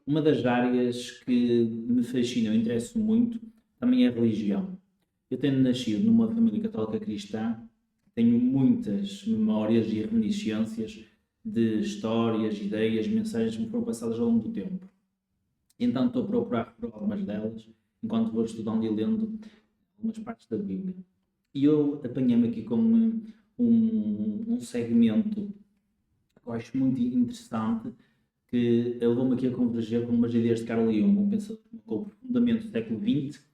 Uma das áreas que me fascina, eu interesso muito, também é a religião. Eu tenho nascido numa família católica cristã, tenho muitas memórias e reminiscências de histórias, ideias, mensagens que me foram passadas ao longo do tempo. Então estou a procurar por algumas delas, enquanto vou estudando e lendo algumas partes da Bíblia. E eu apanhei-me aqui com um segmento que eu acho muito interessante, que levou-me aqui a converger com umas ideias de Carl Jung, um pensador que marcou profundamente o século XX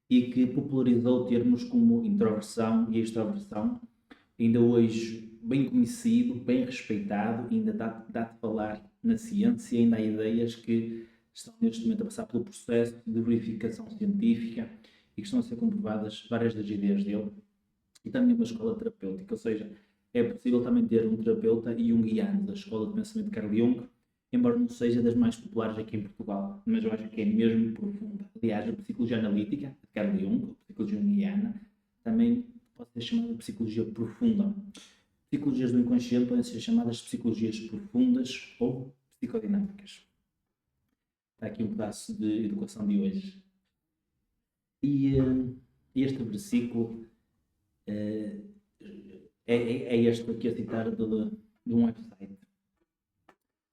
e que popularizou termos como introversão e extroversão, ainda hoje bem conhecido, bem respeitado, ainda dá de falar na ciência, ainda há ideias que estão neste momento a passar pelo processo de verificação científica e que estão a ser comprovadas várias das ideias dele, e também uma escola terapêutica, ou seja, é possível também ter um terapeuta junguiano da escola de pensamento de Carl Jung, embora não seja das mais populares aqui em Portugal, mas eu acho que é mesmo profunda. Aliás, a psicologia analítica de Carl Jung, a psicologia junguiana, também pode ser chamada de psicologia profunda. Psicologias do inconsciente podem ser chamadas de psicologias profundas ou psicodinâmicas. Está aqui um pedaço de educação de hoje. E este versículo é este aqui a citar de um website.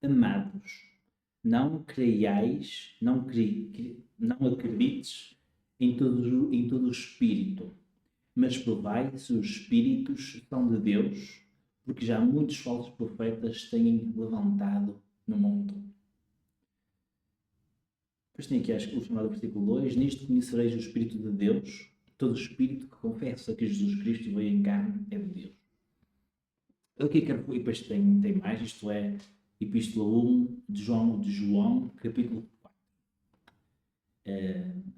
Amados, não creiais, não acredites em todo o espírito, mas provai se os espíritos são de Deus, porque já muitos falsos profetas têm levantado no mundo. Depois tem aqui o chamado versículo 2: nisto conhecereis o Espírito de Deus, todo o espírito que confessa que Jesus Cristo veio em carne é de Deus. Aqui quero, e depois tem mais, isto é, Epístola 1 de João, capítulo 4.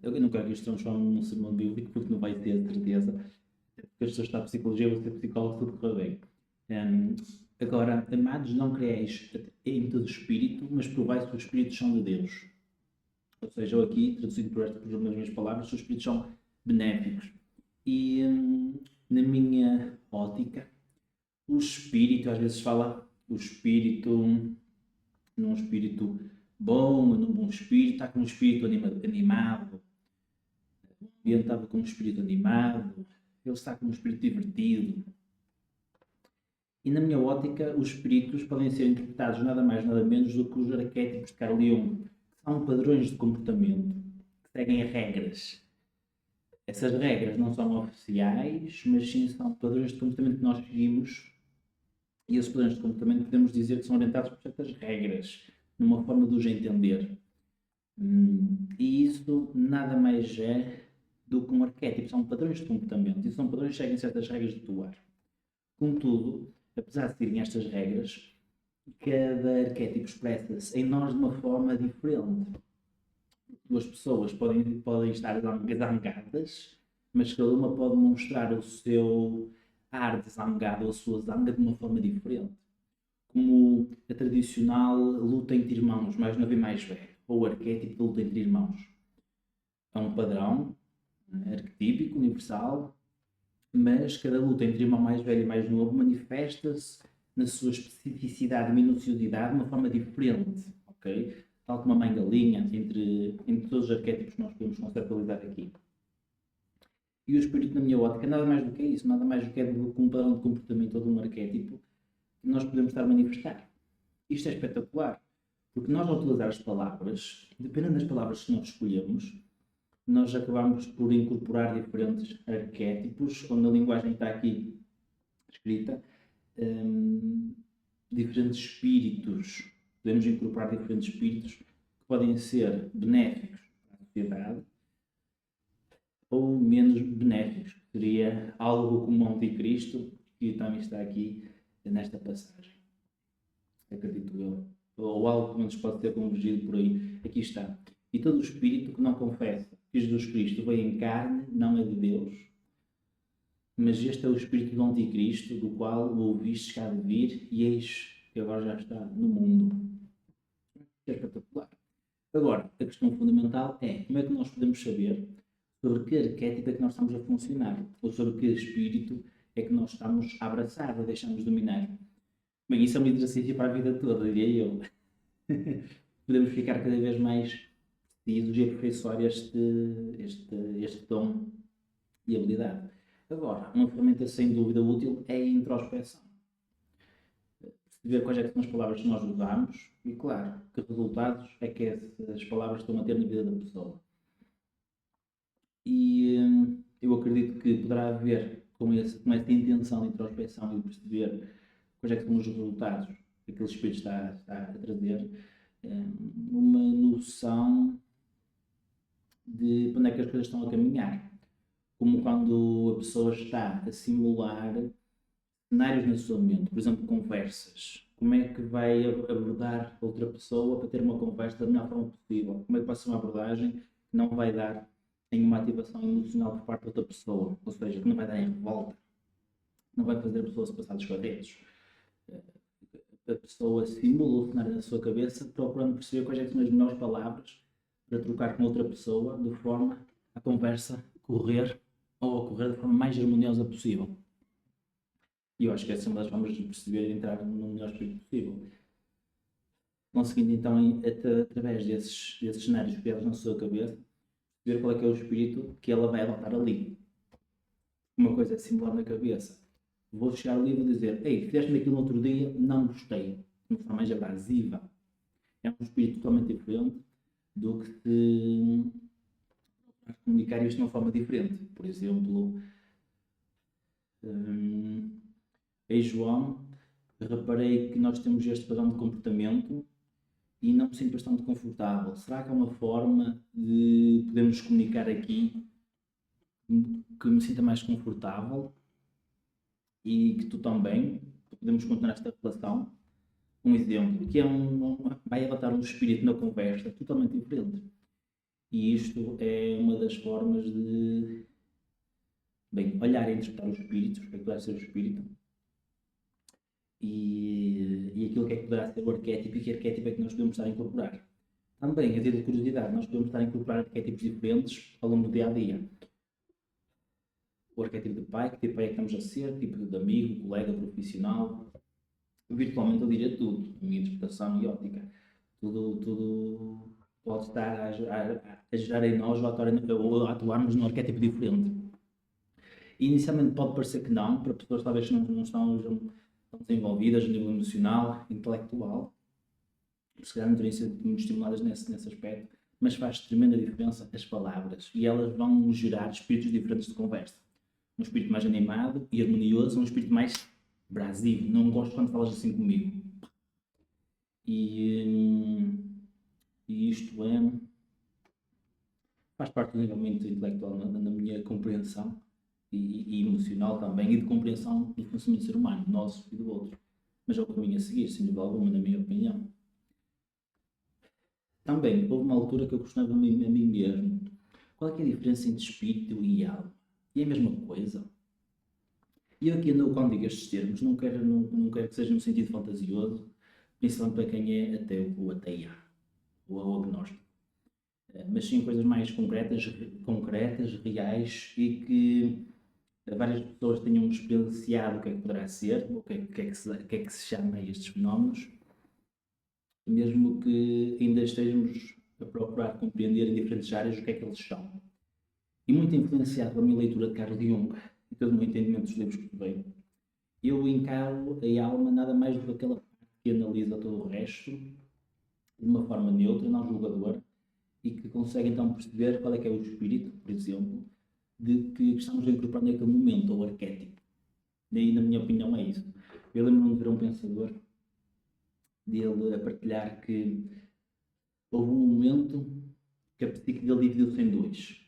Eu não quero que isto transforme num sermão bíblico, porque não vai ter certeza, porque as pessoas estão em psicologia, vão ser psicólogos, tudo correr bem. Agora, amados, não creais em todo o espírito, mas provai se os espíritos são de Deus. Ou seja, eu aqui, traduzindo por as minhas palavras, os espíritos são benéficos. E na minha ótica, o espírito, às vezes fala o espírito num espírito bom, num bom espírito, está com um espírito animado, o ambiente estava com um espírito animado, ele está com um espírito divertido. E na minha ótica, os espíritos podem ser interpretados nada mais nada menos do que os arquétipos de Carl Jung, que são padrões de comportamento, que seguem regras. Essas regras não são oficiais, mas sim são padrões de comportamento que nós seguimos, e esses padrões de comportamento podemos dizer que são orientados por certas regras, numa forma de os entender. E isso nada mais é do que um arquétipo, são padrões de comportamento, e são padrões que seguem certas regras de atuar. Contudo, apesar de seguirem estas regras, cada arquétipo expressa-se em nós de uma forma diferente. Duas pessoas podem estar zangadas, mas cada uma pode mostrar o seu ar de zangado ou a sua zanga de uma forma diferente. Como a tradicional luta entre irmãos, mais novo e mais velho, ou o arquétipo de luta entre irmãos. É um padrão arquetípico, universal, mas cada luta entre irmão mais velho e mais novo manifesta-se na sua especificidade e minuciosidade de uma forma diferente, ok? Tal como a mãe-galinha, entre todos os arquétipos que nós podemos conceptualizar aqui. E o espírito, na minha ótica, nada mais do que isso, nada mais do que um padrão de comportamento ou de um arquétipo que nós podemos estar a manifestar. Isto é espetacular, porque nós, ao utilizar as palavras, dependendo das palavras que nós escolhemos, nós acabamos por incorporar diferentes arquétipos, onde a linguagem está aqui escrita, diferentes espíritos. Podemos incorporar diferentes espíritos que podem ser benéficos para a sociedade ou menos benéficos, que seria algo como o anticristo, que também está aqui nesta passagem. Acredito eu. Ou algo que nos pode ter convergido por aí. Aqui está. E todo o espírito que não confessa que Jesus Cristo veio em carne não é de Deus, mas este é o espírito do anticristo, do qual o ouvistes cá de vir, e eis que agora já está no mundo. É espetacular. Agora, a questão fundamental é como é que nós podemos saber sobre que arquétipo é que nós estamos a funcionar, ou sobre que espírito é que nós estamos a abraçar, a deixar-nos dominar. Bem, isso é um exercício para a vida toda, diria eu. podemos ficar cada vez mais precisos e aperfeiçoar este dom e habilidade. Agora, uma ferramenta sem dúvida útil é a introspeção. Perceber quais é que são as palavras que nós usamos e, claro, que resultados é que essas palavras estão a ter na vida da pessoa. E eu acredito que poderá haver, com essa intenção de introspeção e de perceber quais é que são os resultados que aquele espírito está a trazer, uma noção de para onde é que as coisas estão a caminhar. Como quando a pessoa está a simular cenários na sua mente, por exemplo, conversas. Como é que vai abordar outra pessoa para ter uma conversa da melhor forma possível? Como é que pode ser uma abordagem que não vai dar nenhuma ativação emocional por parte da outra pessoa? Ou seja, que não vai dar em revolta, não vai fazer a pessoa se passar dos cadetes. A pessoa simula o cenário na sua cabeça, procurando perceber quais são as melhores palavras para trocar com outra pessoa, de forma a conversa correr ou ocorrer da forma mais harmoniosa possível. E eu acho que essa é uma das formas de perceber e entrar no melhor espírito possível. Conseguindo então, através desses cenários criados na sua cabeça, ver qual é que é o espírito que ela vai adotar ali. Uma coisa é simular na cabeça. Vou chegar ali e vou dizer: ei, fizeste-me aquilo no outro dia, não gostei. De uma forma mais abrasiva. É um espírito totalmente diferente do que se comunicar isto de uma forma diferente. Por exemplo, em João, reparei que nós temos este padrão de comportamento e não me sinto bastante confortável. Será que há uma forma de podermos comunicar aqui que me sinta mais confortável e que tu também, podemos continuar esta relação? Um exemplo, que é vai adotar um espírito na conversa totalmente diferente. E isto é uma das formas de, bem, olhar e interpretar os espíritos, o que é que poderá ser o espírito, e aquilo que é que poderá ser o arquétipo e que arquétipo é que nós podemos estar a incorporar. Também, a ter curiosidade, nós podemos estar a incorporar arquétipos diferentes ao longo do dia a dia. O arquétipo de pai, que tipo de pai é que estamos a ser, tipo de amigo, colega, profissional. Virtualmente eu diria tudo, a minha interpretação e ótica. Tudo pode estar a gerar em nós ou a atuarmos num arquétipo diferente. E inicialmente pode parecer que não, para pessoas talvez que não estão desenvolvidas a nível emocional, intelectual, se calhar não teriam sido muito estimuladas nesse aspecto, mas faz tremenda diferença as palavras e elas vão gerar espíritos diferentes de conversa. Um espírito mais animado e harmonioso, um espírito mais abrasivo. Não gosto quando falas assim comigo. E isto faz parte do desenvolvimento intelectual na minha compreensão e emocional também, e de compreensão do funcionamento do ser humano, nosso e do outro. Mas é o caminho a seguir, sem dúvida alguma, na minha opinião. Também, houve uma altura que eu questionava a mim mesmo: qual é que é a diferença entre espírito e alma? E é a mesma coisa? E eu aqui quando digo estes termos, não quero que seja num sentido fantasioso, principalmente para quem é ateu ou ateia, ou agnóstico. Mas sim coisas mais concretas, reais, e que várias pessoas tenham experienciado o que é que poderá ser, o que é que se chama a estes fenómenos, mesmo que ainda estejamos a procurar compreender em diferentes áreas o que é que eles são. E muito influenciado pela minha leitura de Carl Jung e todo o meu entendimento dos livros que estudei, eu encaro a alma nada mais do que aquela que analisa todo o resto de uma forma neutra, não julgadora, e que consegue então perceber qual é que é o espírito, por exemplo, de que estamos a incorporar naquele momento, ou arquétipo. E na minha opinião é isso. Eu lembro-me de ver um pensador, dele a partilhar que houve um momento que a psique dele dividiu-se em dois.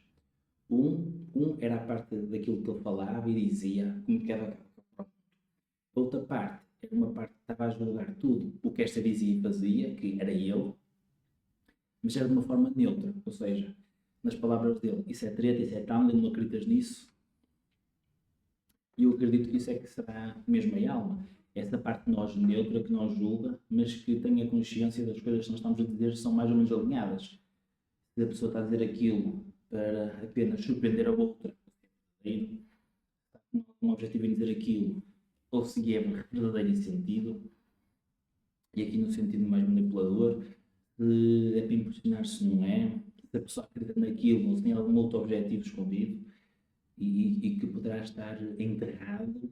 Um era a parte daquilo que ele falava e dizia, comunicava. Outra parte era uma parte que estava a julgar tudo o que esta dizia e fazia, que era ele, mas era de uma forma neutra, ou seja, nas palavras dele: isso é treta, isso é tal, não acreditas nisso? E eu acredito que isso é que será mesmo a alma. Essa parte de nós neutra, que não julga, mas que tenha consciência das coisas que nós estamos a dizer são mais ou menos alinhadas. Se a pessoa está a dizer aquilo para apenas surpreender a outra, com um objetivo em dizer aquilo, ou se é verdadeiro sentido, e aqui no sentido mais manipulador, se é para impressionar, se não é, se a pessoa acredita naquilo ou se tem algum outro objetivo escondido e que poderá estar enterrado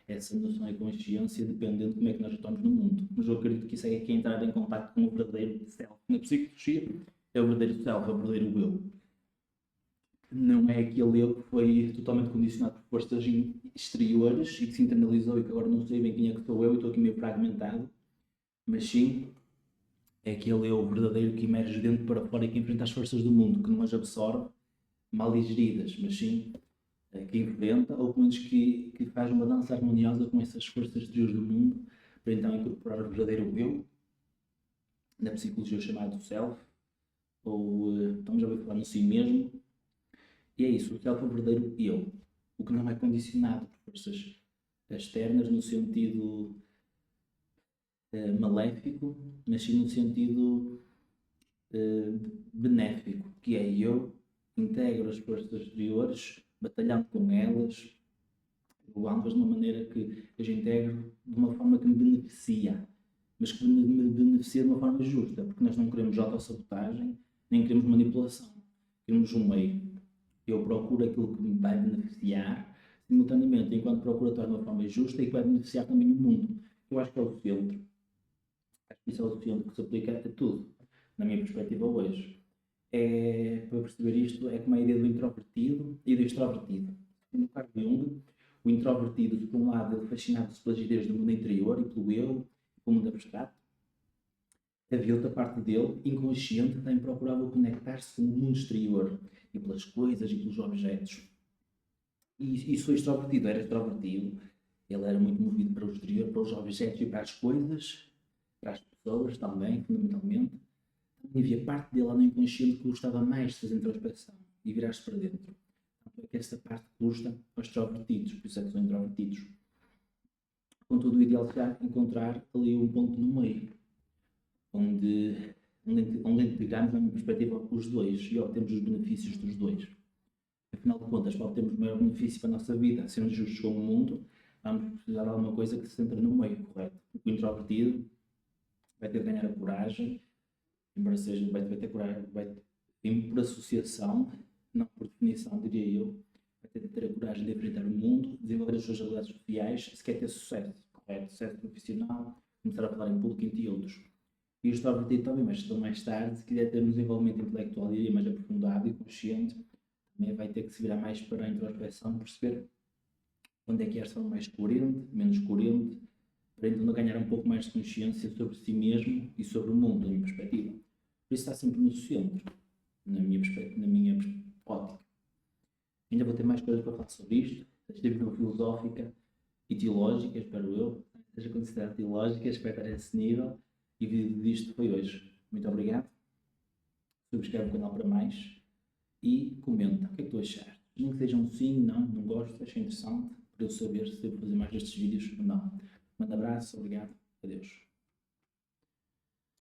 essa noção e consciência dependendo de como é que nós estamos no mundo. Mas eu acredito que isso é que é entrar em contato com o verdadeiro self. Na psicologia é o verdadeiro self, é o verdadeiro eu. Não é aquele eu que foi totalmente condicionado por forças exteriores e que se internalizou e que agora não sei bem quem é que sou eu e estou aqui meio fragmentado, mas sim é aquele eu verdadeiro que emerge de dentro para fora e que enfrenta as forças do mundo, que não as absorve mal digeridas, mas sim que enfrenta, ou pelo menos que faz uma dança harmoniosa com essas forças exteriores do mundo, para então incorporar o verdadeiro eu, na psicologia chamado self, ou estamos a falar no si mesmo, e é isso, o self é o verdadeiro eu, o que não é condicionado por forças externas no sentido maléfico, mas sim no sentido benéfico, que é eu integro as forças exteriores, batalhando com elas, levando-as de uma maneira que as integro de uma forma que me beneficia, mas que me beneficia de uma forma justa, porque nós não queremos autossabotagem, nem queremos manipulação. Queremos um meio. Eu procuro aquilo que me vai beneficiar, simultaneamente, enquanto procuro atuar de uma forma justa e que vai beneficiar também o mundo. Eu acho que é o centro. Acho que isso é o centro que se aplica a tudo, na minha perspectiva hoje. Para perceber isto, é como a ideia do introvertido e do extrovertido. No Carl Jung, o introvertido, por um lado, ele fascinava-se pelas ideias do mundo interior e pelo eu, pelo mundo abstrato. Havia outra parte dele, inconsciente, que também procurava conectar-se com o mundo exterior e pelas coisas e pelos objetos. E se o extrovertido era extrovertido, ele era muito movido para o exterior, para os objetos e para as coisas, para as pessoas também, fundamentalmente. E havia parte dele lá no inconsciente que gostava mais de fazer introspeção e virar-se para dentro. Então é que esta parte custa aos extrovertidos, por isso é que são introvertidos. Contudo, o ideal será encontrar ali um ponto no meio, onde integramos, na minha perspectiva, os dois e obtemos os benefícios dos dois. Afinal de contas, para obtermos o maior benefício para a nossa vida, sendo justos com o mundo, vamos precisar de alguma coisa que se centre no meio, correto? O introvertido vai ter de ganhar a coragem, embora seja, vai ter coragem, por associação, não por definição, diria eu, vai ter de ter a coragem de enfrentar o mundo, desenvolver as suas habilidades sociais, se quer ter sucesso, correto? Sucesso profissional, começar a falar em público entre outros. E o extrovertido também, mas mais tarde, se quiser ter um desenvolvimento intelectual e mais aprofundado e consciente, também vai ter que se virar mais para a introspeção, perceber onde é que é a mais coerente, menos coerente, para então ganhar um pouco mais de consciência sobre si mesmo e sobre o mundo, na minha perspectiva. Por isso está sempre no centro, na minha ótica. Ainda vou ter mais coisas para falar sobre isto. Esta visão filosófica e teológica, espero eu, seja considerada teológica, espero estar a esse nível. E o vídeo disto foi hoje. Muito obrigado. Subscreve o canal para mais e comenta o que é que tu achaste. Nem que seja um sim, não gosto, achei interessante, para eu saber se devo fazer mais destes vídeos ou não. Um abraço, obrigado, adeus.